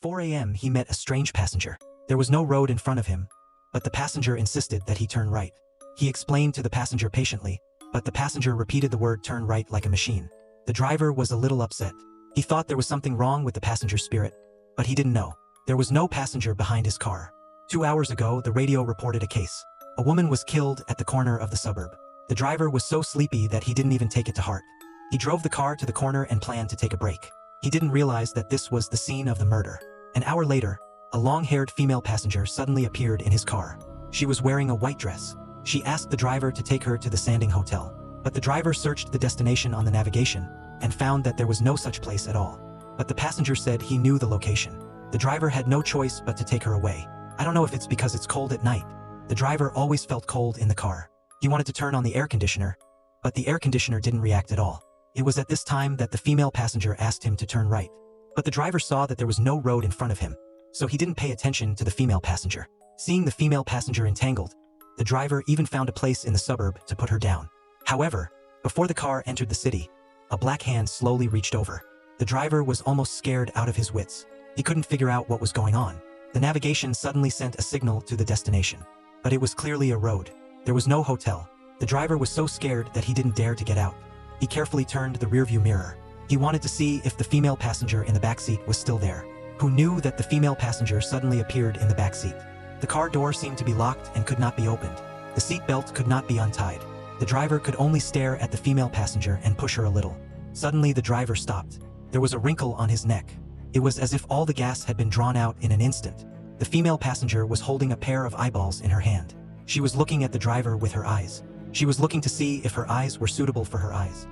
4 a.m. he met a strange passenger. There was no road in front of him, but the passenger insisted that he turn right. He explained to the passenger patiently, but the passenger repeated the word turn right like a machine. The driver was a little upset. He thought there was something wrong with the passenger's spirit, but he didn't know. There was no passenger behind his car. 2 hours ago, the radio reported a case. A woman was killed at the corner of the suburb. The driver was so sleepy that he didn't even take it to heart. He drove the car to the corner and planned to take a break. He didn't realize that this was the scene of the murder. An hour later, a long-haired female passenger suddenly appeared in his car. She was wearing a white dress. She asked the driver to take her to the Sanding Hotel. But the driver searched the destination on the navigation and found that there was no such place at all. But the passenger said he knew the location. The driver had no choice but to take her away. I don't know if it's because it's cold at night. The driver always felt cold in the car. He wanted to turn on the air conditioner, but the air conditioner didn't react at all. It was at this time that the female passenger asked him to turn right. But the driver saw that there was no road in front of him, so he didn't pay attention to the female passenger. Seeing the female passenger entangled, the driver even found a place in the suburb to put her down. However, before the car entered the city, a black hand slowly reached over. The driver was almost scared out of his wits. He couldn't figure out what was going on. The navigation suddenly sent a signal to the destination, but it was clearly a road. There was no hotel. The driver was so scared that he didn't dare to get out. He carefully turned the rearview mirror. He wanted to see if the female passenger in the backseat was still there. Who knew that the female passenger suddenly appeared in the backseat? The car door seemed to be locked and could not be opened. The seat belt could not be untied. The driver could only stare at the female passenger and push her a little. Suddenly the driver stopped. There was a wrinkle on his neck. It was as if all the gas had been drawn out in an instant. The female passenger was holding a pair of eyeballs in her hand. She was looking at the driver with her eyes. She was looking to see if her eyes were suitable for her eyes.